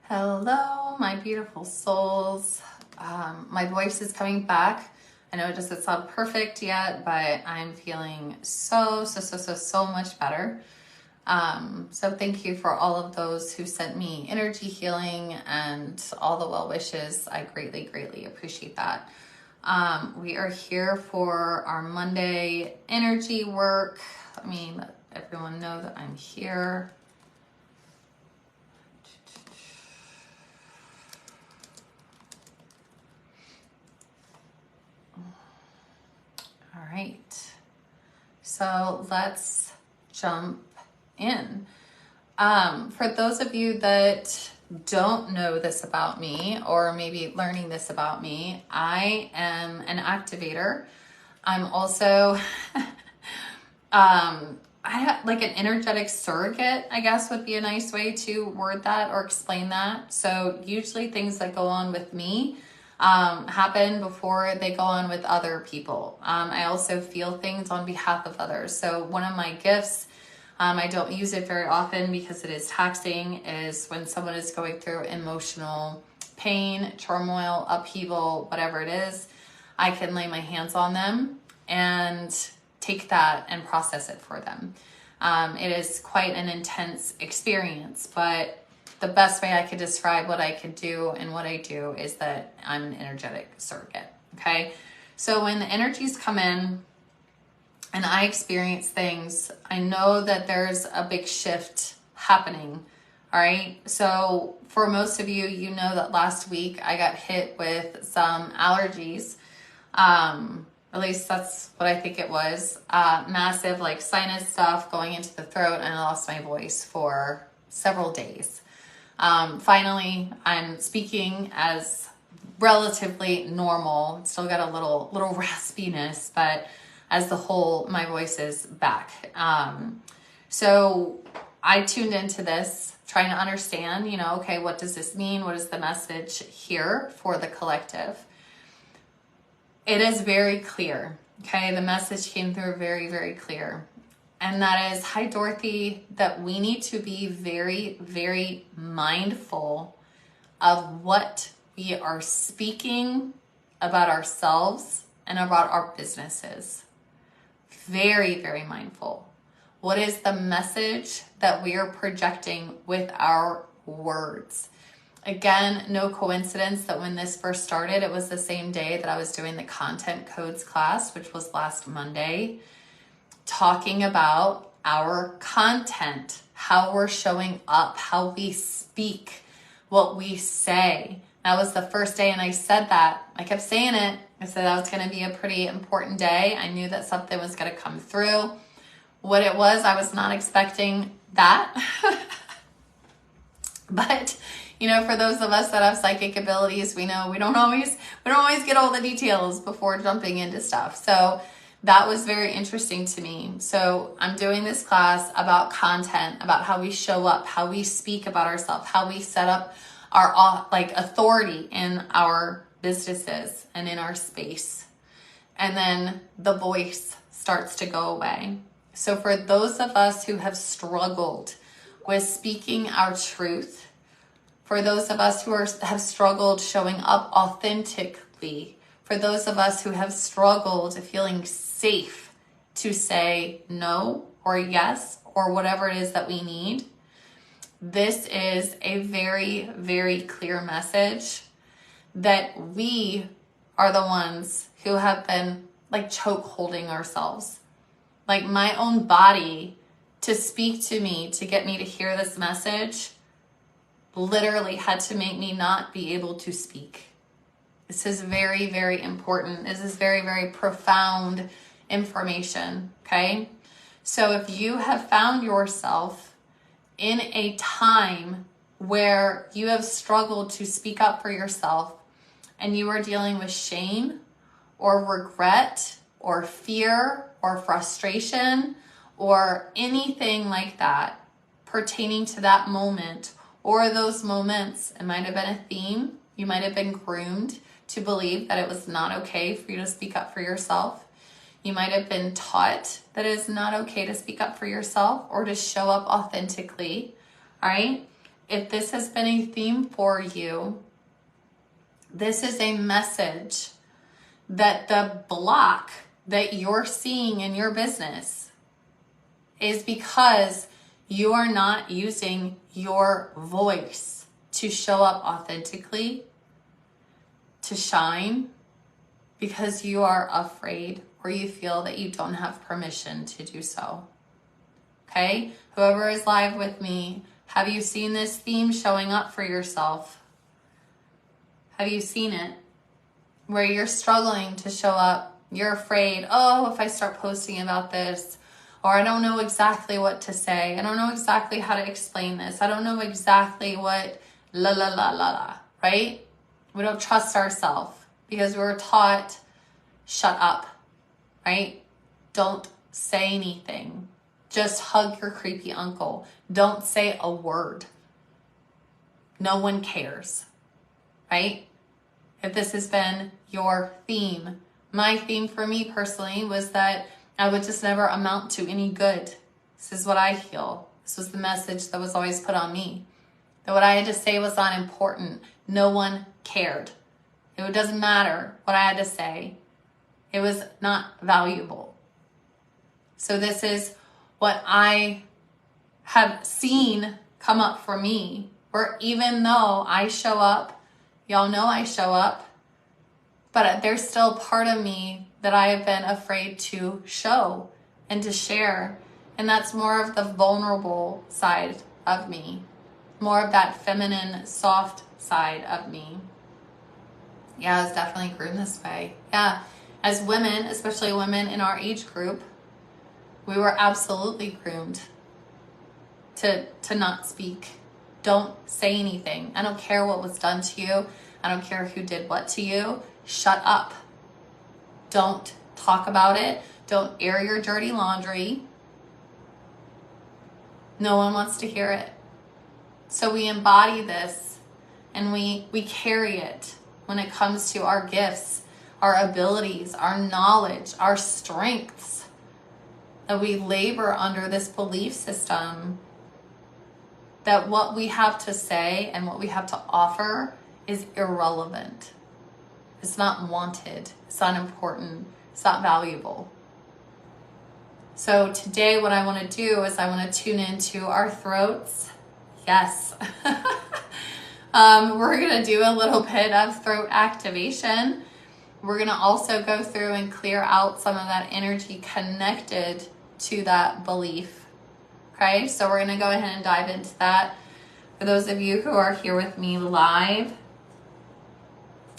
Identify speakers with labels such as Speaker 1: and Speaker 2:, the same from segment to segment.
Speaker 1: Hello, my beautiful souls. My voice is coming back. I know it doesn't sound perfect yet, but I'm feeling so much better. So thank you for all of those who sent me energy healing and all the well wishes. I greatly appreciate that. We are here for our Monday energy work. Let me let everyone know that I'm here. All right, so let's jump in. For those of you that don't know this about me, or maybe learning this about me, I am an activator. I'm also like an energetic surrogate, I guess would be a nice way to word that or explain that. So usually things that go on with me happen before they go on with other people. I also feel things on behalf of others. So one of my gifts, I don't use it very often because it is taxing, is when someone is going through emotional pain, turmoil, upheaval, whatever it is, I can lay my hands on them and take that and process it for them. It is quite an intense experience, but the best way I could describe what I could do and what I do is that I'm an energetic surrogate, okay? So when the energies come in and I experience things, I know that there's a big shift happening, all right? So for most of you, you know that last week I got hit with some allergies. At least that's what I think it was. Massive like sinus stuff going into the throat, and I lost my voice for several days. Finally, I'm speaking as relatively normal. Still got a little raspiness, but as the whole, my voice is back. So I tuned into this, trying to understand, okay, what does this mean? What is the message here for the collective? It is very clear, okay? The message came through very clear. And that is, hi, Dorothy, that we need to be very mindful of what we are speaking about ourselves and about our businesses. Very mindful. What is the message that we are projecting with our words? Again, no coincidence that when this first started, it was the same day that I was doing the content codes class, which was last Monday, talking about our content, how we're showing up, how we speak, what we say. That was the first day, and I said that. I kept saying it. I said that was going to be a pretty important day. I knew that something was going to come through. What it was, I was not expecting that. But for those of us that have psychic abilities, we know we don't always get all the details before jumping into stuff. So that was very interesting to me. So I'm doing this class about content, about how we show up, how we speak about ourselves, how we set up our authority in our businesses and in our space. And then the voice starts to go away. So for those of us who have struggled with speaking our truth, for those of us who have struggled showing up authentically, for those of us who have struggled feeling safe to say no or yes or whatever it is that we need, this is a very clear message that we are the ones who have been choke holding ourselves. Like my own body to speak to me, to get me to hear this message, literally had to make me not be able to speak. This is very important. This is very profound information, okay? So if you have found yourself in a time where you have struggled to speak up for yourself and you are dealing with shame or regret or fear or frustration or anything like that pertaining to that moment or those moments, it might have been a theme. You might have been groomed to believe that it was not okay for you to speak up for yourself. You might have been taught that it is not okay to speak up for yourself or to show up authentically, all right? if this has been a theme for you, this is a message that the block that you're seeing in your business is because you are not using your voice to show up authentically, to shine, because you are afraid or you feel that you don't have permission to do so. Okay? Whoever is live with me, have you seen this theme showing up for yourself? Have you seen it? Where you're struggling to show up. You're afraid, oh, if I start posting about this, or I don't know exactly what to say. I don't know exactly how to explain this. I don't know exactly what la la la la la, right? We don't trust ourselves because we were taught, shut up, right? Don't say anything. Just hug your creepy uncle. Don't say a word. No one cares, right? If this has been your theme. My theme for me personally was that I would just never amount to any good. This is what I feel. This was the message that was always put on me. That what I had to say was not important. No one cared. It doesn't matter what I had to say. It was not valuable. So this is what I have seen come up for me. Where even though I show up, y'all know I show up, but there's still part of me that I have been afraid to show and to share. And that's more of the vulnerable side of me. More of that feminine, soft side of me. Yeah, I was definitely groomed this way. Yeah, as women, especially women in our age group, we were absolutely groomed to not speak. Don't say anything. I don't care what was done to you. I don't care who did what to you. Shut up. Don't talk about it. Don't air your dirty laundry. No one wants to hear it. So we embody this and we carry it when it comes to our gifts, our abilities, our knowledge, our strengths. That we labor under this belief system that what we have to say and what we have to offer is irrelevant. It's not wanted. It's not important. It's not valuable. So today what I want to do is I want to tune into our throats. Yes. We're going to do a little bit of throat activation. We're going to also go through and clear out some of that energy connected to that belief. Okay, so we're going to go ahead and dive into that. For those of you who are here with me live,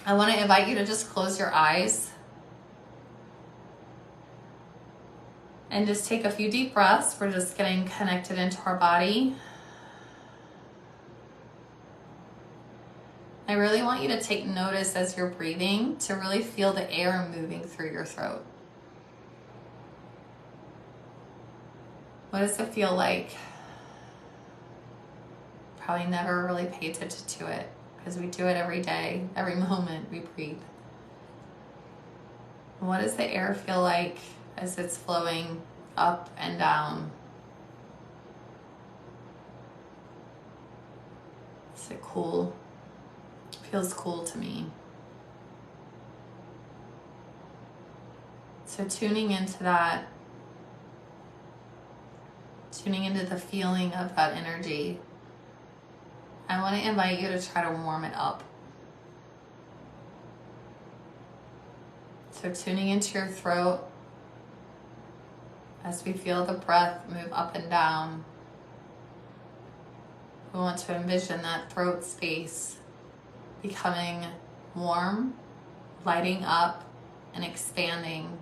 Speaker 1: I want to invite you to just close your eyes and just take a few deep breaths. We're just getting connected into our body. I really want you to take notice as you're breathing to really feel the air moving through your throat. What does it feel like? Probably never really pay attention to it because we do it every day, every moment we breathe. What does the air feel like as it's flowing up and down? Is it cool? It feels cool to me. So tuning into that, tuning into the feeling of that energy, I want to invite you to try to warm it up. So tuning into your throat as we feel the breath move up and down. We want to envision that throat space becoming warm, lighting up, and expanding.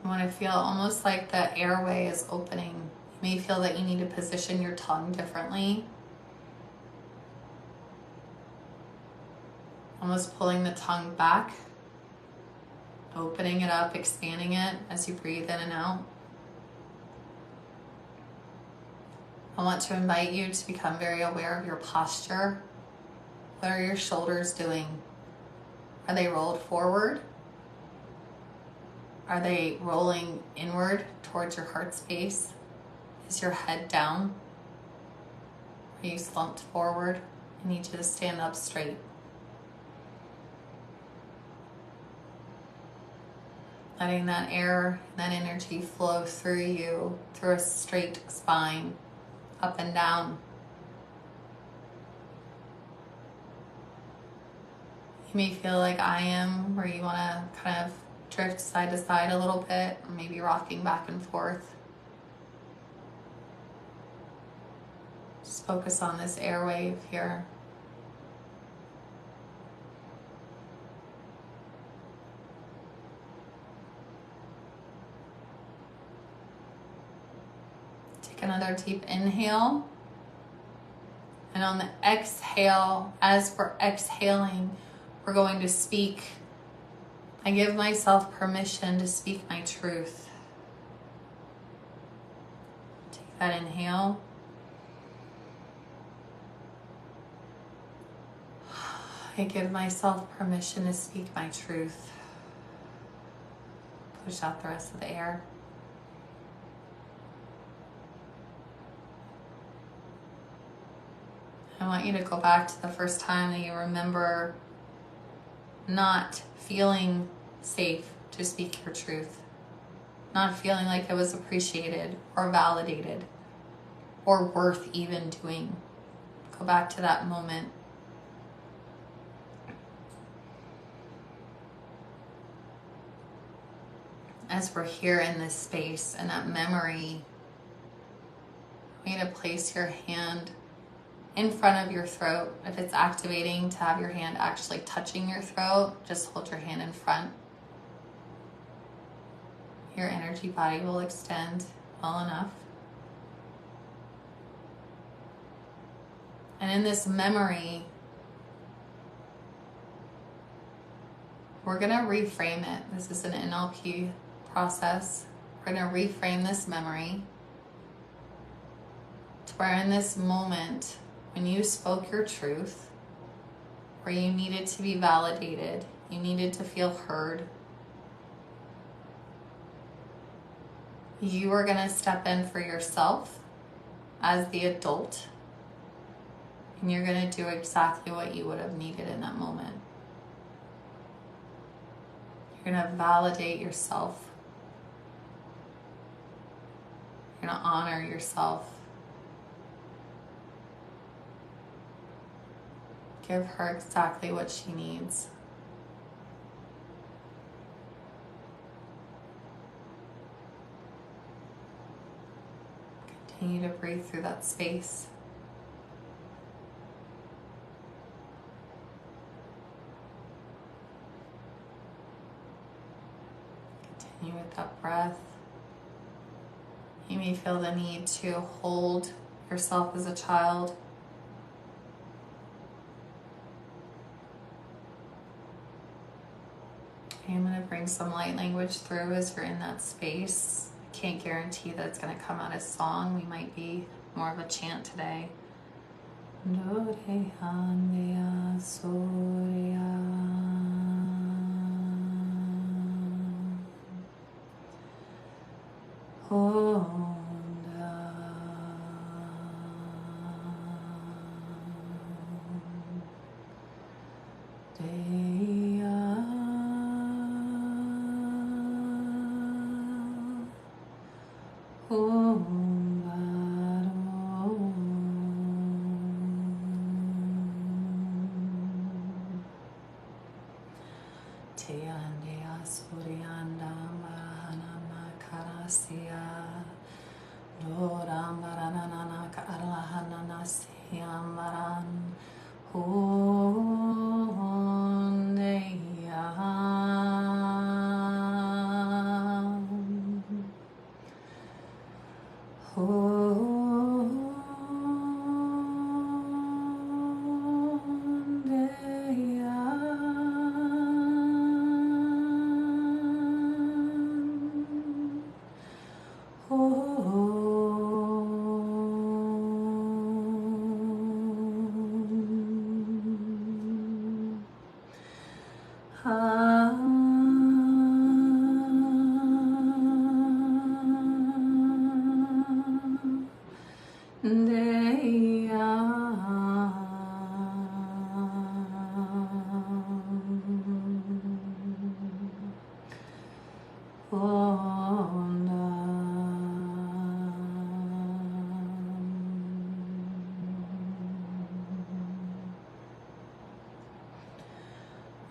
Speaker 1: You want to feel almost like the airway is opening. You may feel that you need to position your tongue differently. Almost pulling the tongue back, opening it up, expanding it as you breathe in and out. I want to invite you to become very aware of your posture. What are your shoulders doing? Are they rolled forward? Are they rolling inward towards your heart space? Is your head down? Are you slumped forward? I need you to stand up straight. Letting that air, that energy flow through you, through a straight spine, up and down. You may feel like I am, where you want to kind of drift side to side a little bit, or maybe rocking back and forth. Just focus on this airwave here. Take another deep inhale. And on the exhale, as we're exhaling, we're going to speak. I give myself permission to speak my truth. Take that inhale. I give myself permission to speak my truth. Push out the rest of the air. I want you to go back to the first time that you remember not feeling safe to speak your truth, not feeling like it was appreciated or validated or worth even doing. Go back to that moment. As we're here in this space and that memory, I want you to place your hand in front of your throat. If it's activating to have your hand actually touching your throat, just hold your hand in front. Your energy body will extend well enough. And in this memory, we're going to reframe it. This is an NLP process. We're going to reframe this memory to where in this moment, when you spoke your truth, where you needed to be validated, you needed to feel heard, you are going to step in for yourself as the adult, and you're going to do exactly what you would have needed in that moment. You're going to validate yourself. You're going to honor yourself. Give her exactly what she needs. Continue to breathe through that space. Continue with that breath. You may feel the need to hold yourself as a child. I'm going to bring some light language through as you're in that space. I can't guarantee that it's going to come out as song. We might be more of a chant today.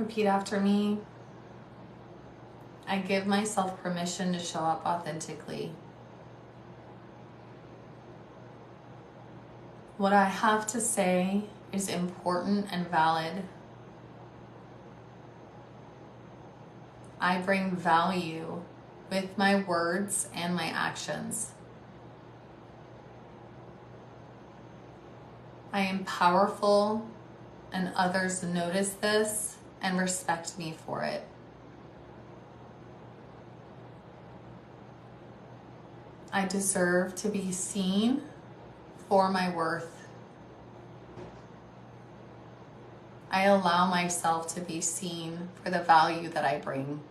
Speaker 1: Repeat after me. I give myself permission to show up authentically. What I have to say is important and valid. I bring value with my words and my actions. I am powerful, and others notice this and respect me for it. I deserve to be seen for my worth. I allow myself to be seen for the value that I bring.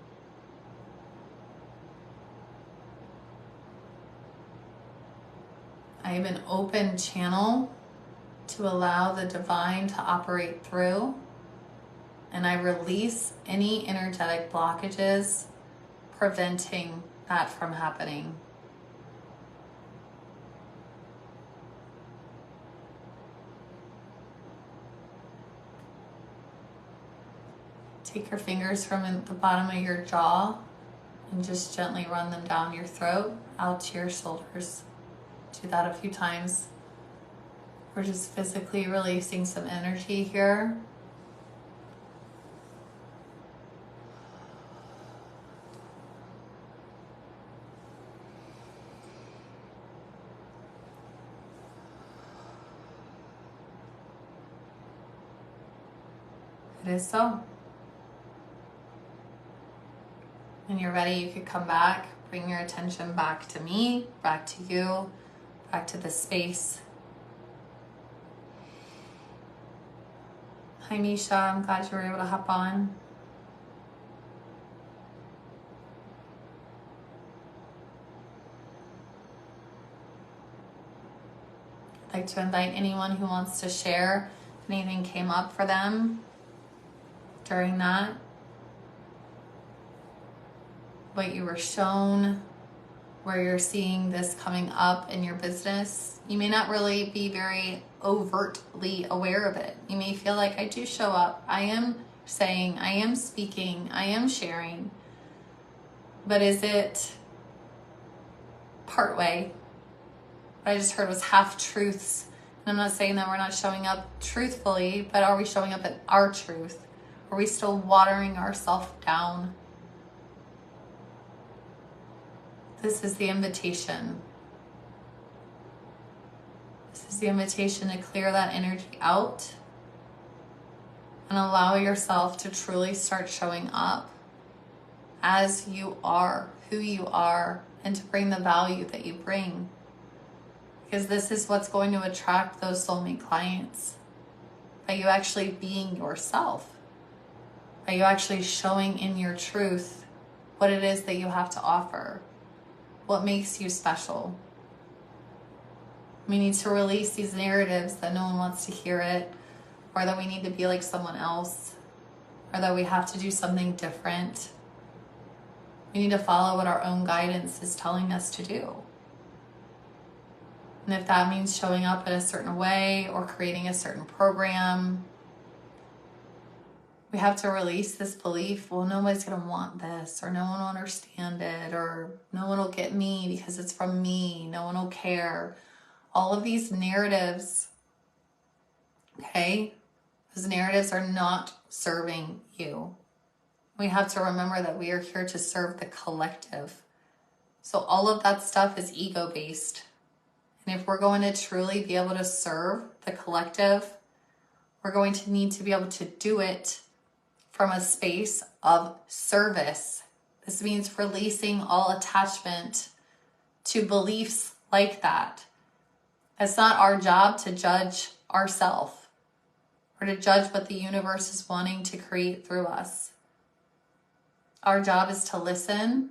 Speaker 1: I am an open channel to allow the divine to operate through, and I release any energetic blockages preventing that from happening. Take your fingers from the bottom of your jaw and just gently run them down your throat, out to your shoulders. Do that a few times. We're just physically releasing some energy here. It is so. When you're ready, you could come back, bring your attention back to me, back to you, back to the space. Hi, Misha. I'm glad you were able to hop on. I'd like to invite anyone who wants to share if anything came up for them during that. What you were shown, where you're seeing this coming up in your business. You may not really be very overtly aware of it. You may feel like, I do show up. I am saying, I am speaking, I am sharing. But is it part way? What I just heard was half truths. And I'm not saying that we're not showing up truthfully, but are we showing up at our truth? Are we still watering ourselves down? This is the invitation. This is the invitation to clear that energy out and allow yourself to truly start showing up as you are, who you are, and to bring the value that you bring. Because this is what's going to attract those soulmate clients. By you actually being yourself. By you actually showing in your truth what it is that you have to offer. What makes you special. We need to release these narratives that no one wants to hear it, or that we need to be like someone else, or that we have to do something different. We need to follow what our own guidance is telling us to do. And if that means showing up in a certain way or creating a certain program, we have to release this belief, well, nobody's going to want this, or no one will understand it, or no one will get me because it's from me, no one will care. All of these narratives, okay, those narratives are not serving you. We have to remember that we are here to serve the collective. So all of that stuff is ego-based. And if we're going to truly be able to serve the collective, we're going to need to be able to do it from a space of service. This means releasing all attachment to beliefs like that. It's not our job to judge ourselves or to judge what the universe is wanting to create through us. Our job is to listen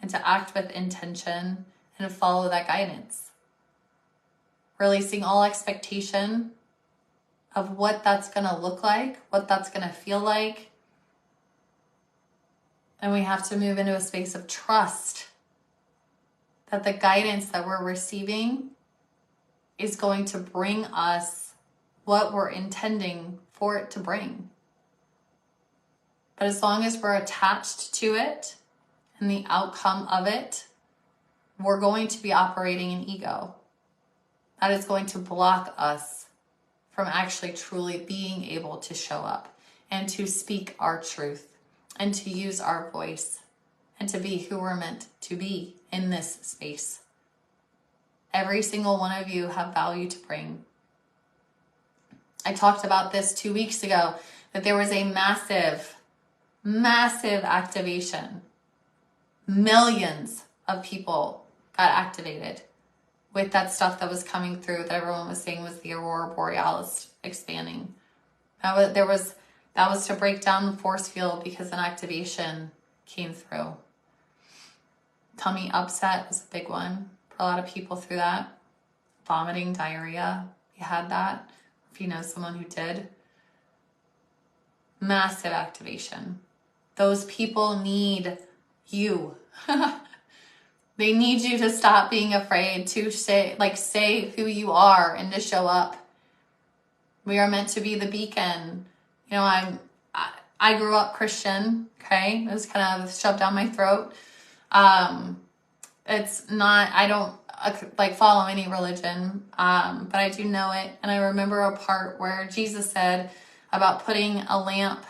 Speaker 1: and to act with intention and to follow that guidance. Releasing all expectation of what that's going to look like, what that's going to feel like. And we have to move into a space of trust that the guidance that we're receiving is going to bring us what we're intending for it to bring. But as long as we're attached to it and the outcome of it, we're going to be operating in ego. That is going to block us from actually truly being able to show up and to speak our truth and to use our voice and to be who we're meant to be in this space. Every single one of you have value to bring. I talked about this 2 weeks ago, that there was a massive activation. Millions of people got activated with that stuff that was coming through that everyone was saying was the Aurora Borealis expanding. That was to break down the force field because an activation came through. Tummy upset was a big one for a lot of people through that. Vomiting, diarrhea, you had that. If you know someone who did. Massive activation. Those people need you. They need you to stop being afraid to say who you are and to show up. We are meant to be the beacon. You know, I grew up Christian, okay? It was kind of shoved down my throat. It's not, I don't follow any religion, but I do know it. And I remember a part where Jesus said about putting a lamp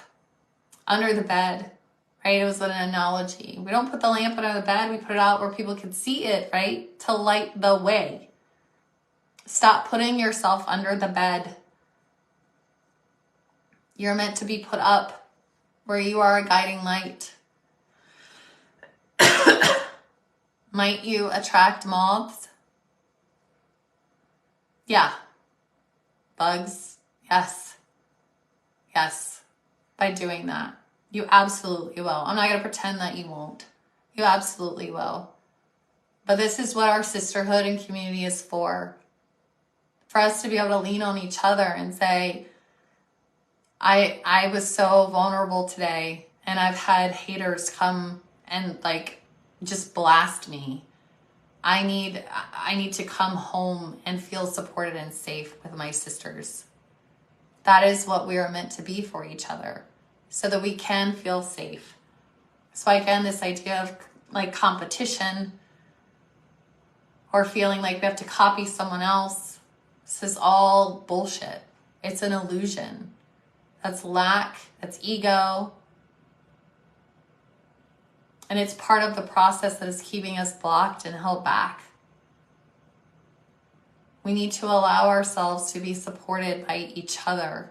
Speaker 1: under the bed, right? It was an analogy. We don't put the lamp under the bed. We put it out where people can see it, right? To light the way. Stop putting yourself under the bed. You're meant to be put up where you are a guiding light. Might you attract moths? Yeah. Bugs? Yes. Yes. By doing that. You absolutely will. I'm not going to pretend that you won't. You absolutely will. But this is what our sisterhood and community is for. For us to be able to lean on each other and say, I was so vulnerable today, and I've had haters come and just blast me. I need to come home and feel supported and safe with my sisters. That is what we are meant to be for each other, so that we can feel safe. So again, this idea of competition or feeling like we have to copy someone else, this is all bullshit. It's an illusion. That's lack, that's ego. And it's part of the process that is keeping us blocked and held back. We need to allow ourselves to be supported by each other.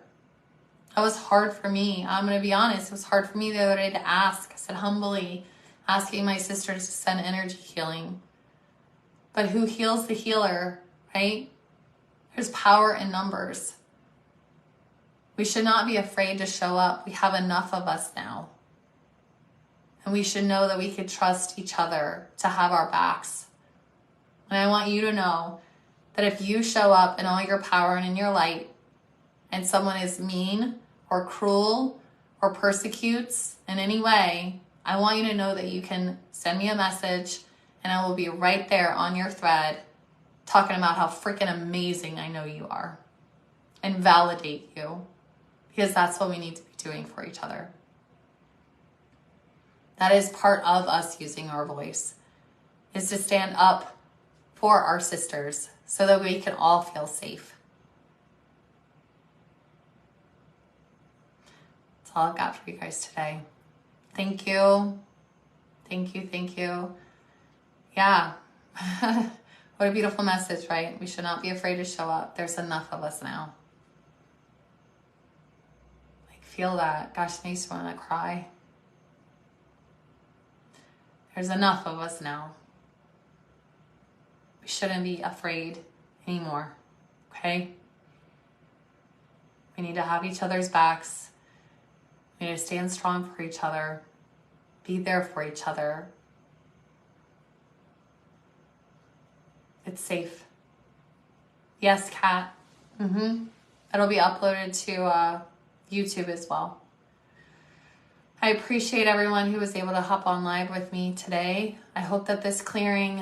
Speaker 1: That was hard for me. I'm going to be honest. It was hard for me the other day to ask. I said humbly, asking my sisters to send energy healing. But who heals the healer, right? There's power in numbers. We should not be afraid to show up. We have enough of us now. And we should know that we could trust each other to have our backs. And I want you to know that if you show up in all your power and in your light, and someone is mean or cruel or persecutes in any way, I want you to know that you can send me a message and I will be right there on your thread talking about how freaking amazing I know you are and validate you, because that's what we need to be doing for each other. That is part of us using our voice, is to stand up for our sisters so that we can all feel safe. That's all I've got for you guys today. Thank you. Thank you. Thank you. Yeah. What a beautiful message, right? We should not be afraid to show up. There's enough of us now. Feel that. Gosh, it makes me want to cry. There's enough of us now. We shouldn't be afraid anymore, okay? We need to have each other's backs. We need to stand strong for each other. Be there for each other. It's safe. Yes, Kat. It'll be uploaded to YouTube as well. I appreciate everyone who was able to hop on live with me today. I hope that this clearing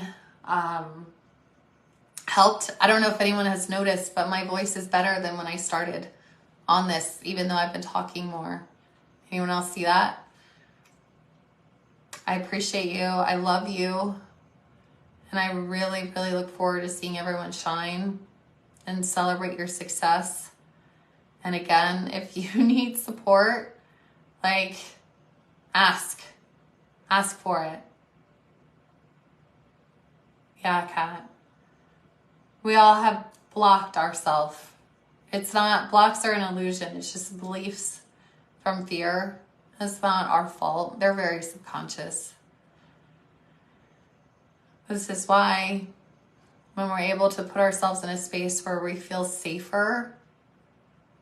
Speaker 1: helped. I don't know if anyone has noticed, but my voice is better than when I started on this, even though I've been talking more. Anyone else see that? I appreciate you. I love you. And I really, really look forward to seeing everyone shine and celebrate your success. And again, if you need support, like, ask for it. Yeah, Kat. We all have blocked ourselves. It's not, blocks are an illusion. It's just beliefs from fear. It's not our fault. They're very subconscious. This is why when we're able to put ourselves in a space where we feel safer,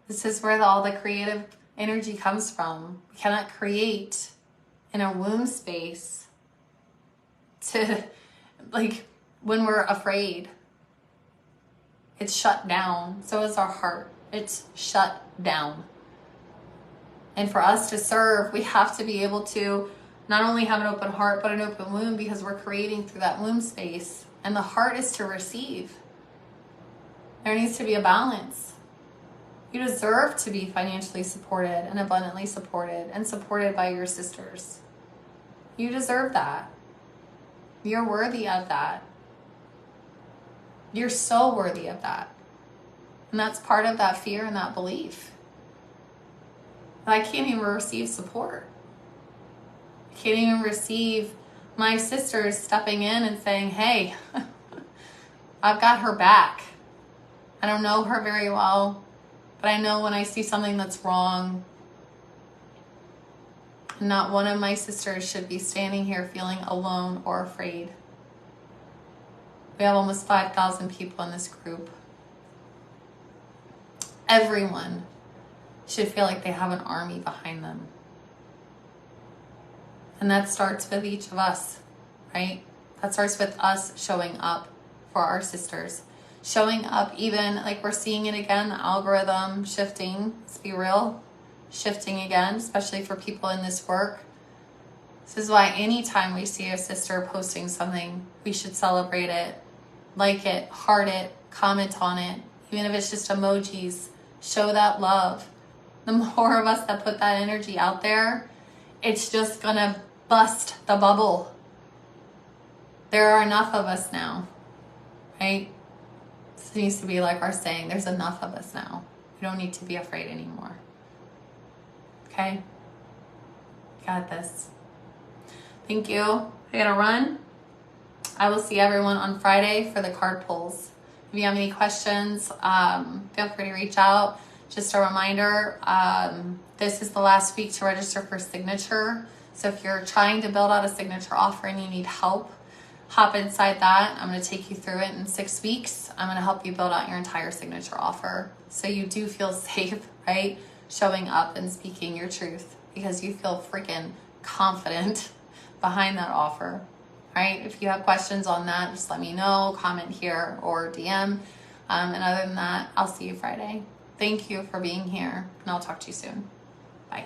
Speaker 1: this is where all the creative energy comes from. We cannot create in a womb space to, like, when we're afraid. It's shut down. So is our heart. It's shut down. And for us to serve, we have to be able to not only have an open heart, but an open womb, because we're creating through that womb space. And the heart is to receive. There needs to be a balance. You deserve to be financially supported and abundantly supported and supported by your sisters. You deserve that. You're worthy of that. You're so worthy of that. And that's part of that fear and that belief. I can't even receive support. I can't even receive my sisters stepping in and saying, hey, I've got her back. I don't know her very well, but I know when I see something that's wrong, not one of my sisters should be standing here feeling alone or afraid. We have almost 5,000 people in this group. Everyone should feel like they have an army behind them. And that starts with each of us, right? That starts with us showing up for our sisters. Showing up, even like we're seeing it again, the algorithm shifting, let's be real, shifting again, especially for people in this work. This is why anytime we see a sister posting something, we should celebrate it, like it, heart it, comment on it, even if it's just emojis, show that love. The more of us that put that energy out there, it's just gonna bust the bubble. There are enough of us now, right? This needs to be like our saying, there's enough of us now. We don't need to be afraid anymore. Okay? Got this. Thank you. I gotta run. I will see everyone on Friday for the card pulls. If you have any questions, feel free to reach out. Just a reminder, this is the last week to register for signature. So if you're trying to build out a signature offer and you need help, hop inside that. I'm going to take you through it in 6 weeks. I'm going to help you build out your entire signature offer so you do feel safe, right? Showing up and speaking your truth because you feel freaking confident behind that offer, right? If you have questions on that, just let me know, comment here or DM. And other than that, I'll see you Friday. Thank you for being here, and I'll talk to you soon. Bye.